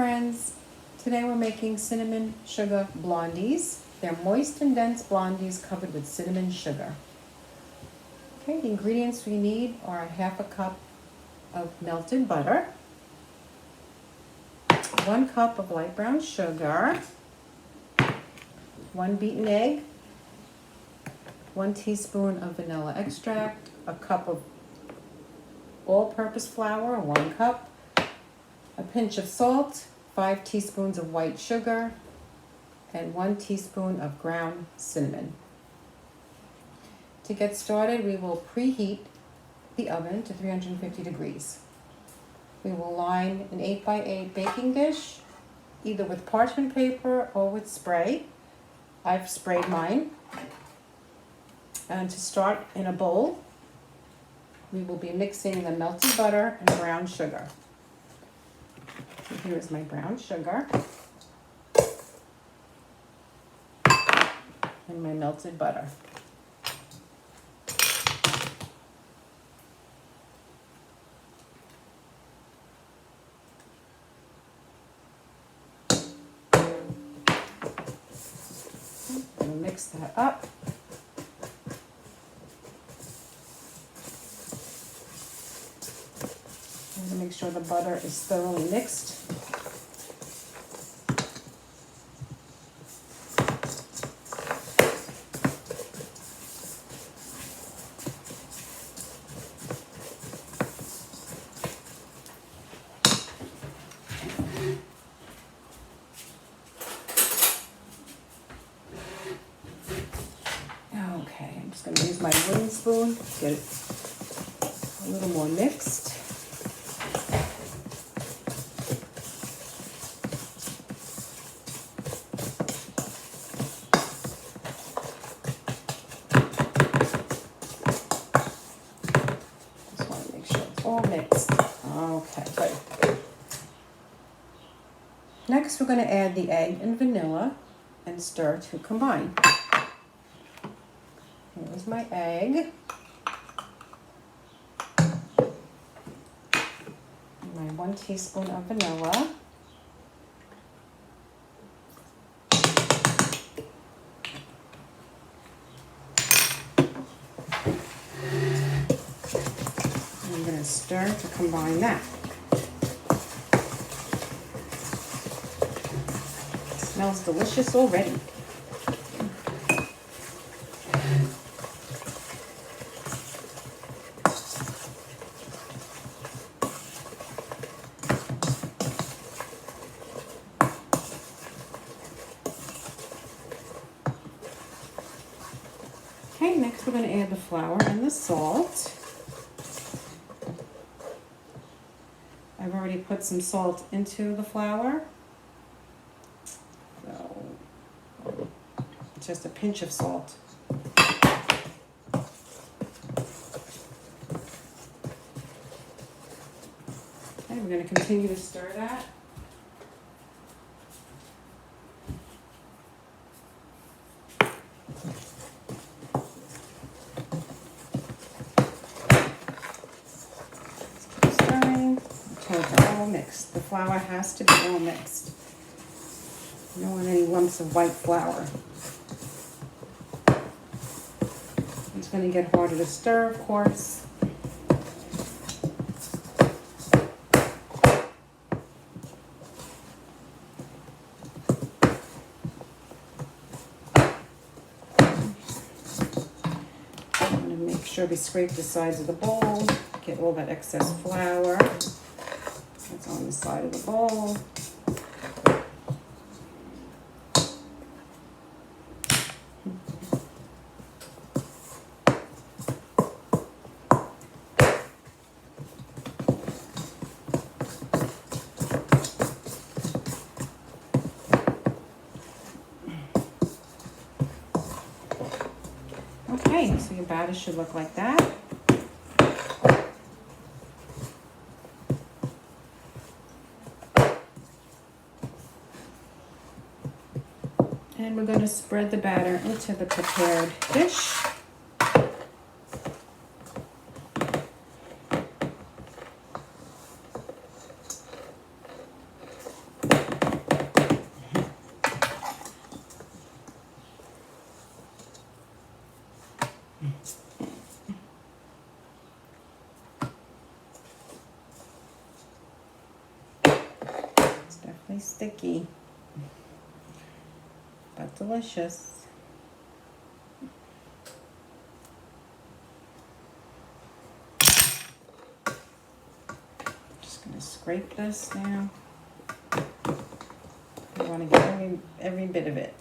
friends, today we're making cinnamon sugar blondies. They're moist and dense blondies covered with cinnamon sugar. Okay, the ingredients we need are 1/2 cup of melted butter, 1 cup of light brown sugar, 1 beaten egg, 1 teaspoon of vanilla extract, a cup of all-purpose flour, 1 cup, a pinch of salt, 5 teaspoons of white sugar, and 1 teaspoon of ground cinnamon. To get started, we will preheat the oven to 350 degrees. We will line an 8x8 baking dish, either with parchment paper or with spray. I've sprayed mine. And to start, in a bowl, we will be mixing the melted butter and brown sugar. So here is my brown sugar and my melted butter. I'm going to mix that up. I'm going to make sure the butter is thoroughly mixed. Okay, I'm just going to use my wooden spoon to get it a little more mixed. Just want to make sure it's all mixed. Okay, good. Next, we're going to add the egg and vanilla and stir to combine. Here's my egg. And my 1 teaspoon of vanilla. And I'm going to stir to combine that. It smells delicious already. Okay, next we're going to add the flour and the salt. I've already put some salt into the flour. So, just a pinch of salt. Okay, we're going to continue to stir that. All mixed. The flour has to be all mixed. You don't want any lumps of white flour. It's going to get harder to stir, of course. I'm going to make sure we scrape the sides of the bowl, get all that excess flour. It's on the side of the bowl. Okay, so your batter should look like that. And we're going to spread the batter into the prepared dish. Definitely sticky, but delicious. Just gonna scrape this now. I want to get every bit of it.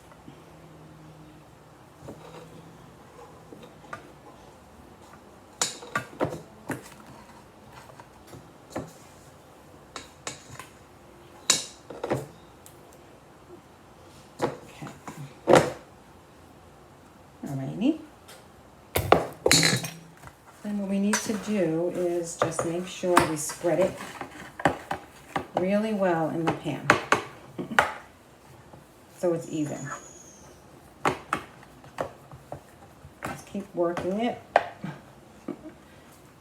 Alrighty. Then what we need to do is just make sure we spread it really well in the pan so it's even. Just keep working it.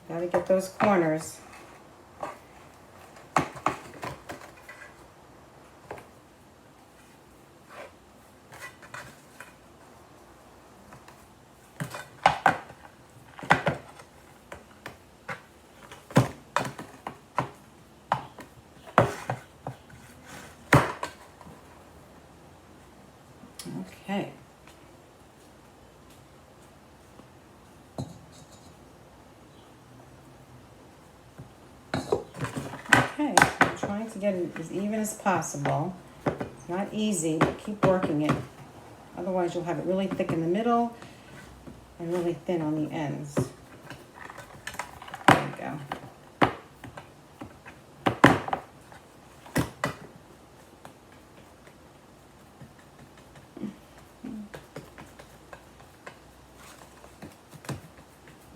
Gotta get those corners. Okay. Okay, so I'm trying to get it as even as possible. It's not easy, but keep working it. Otherwise you'll have it really thick in the middle and really thin on the ends. There we go.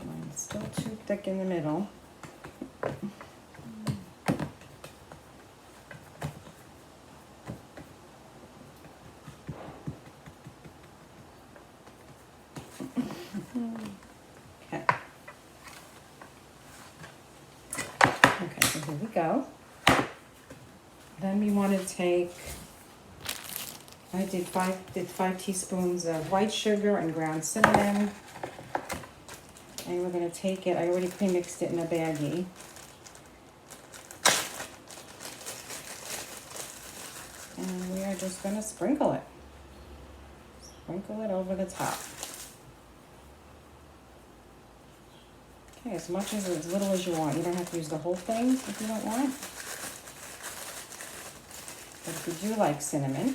Mine's still too thick in the middle. Okay. Okay, so here we go. Then we want to take, I did five teaspoons of white sugar and ground cinnamon. And we're going to take it, I already pre-mixed it in a baggie. And we are just going to sprinkle it. Sprinkle it over the top. Okay, as little as you want. You don't have to use the whole thing if you don't want. But if you do like cinnamon,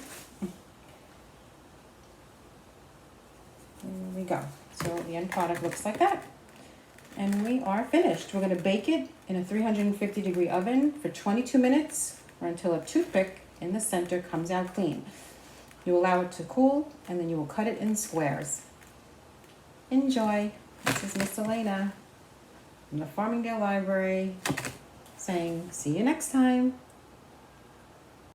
there we go. So the end product looks like that. And we are finished. We're going to bake it in a 350-degree oven for 22 minutes or until a toothpick in the center comes out clean. You allow it to cool, and then you will cut it in squares. Enjoy. This is Miss Elena from the Farmingdale Library saying, see you next time.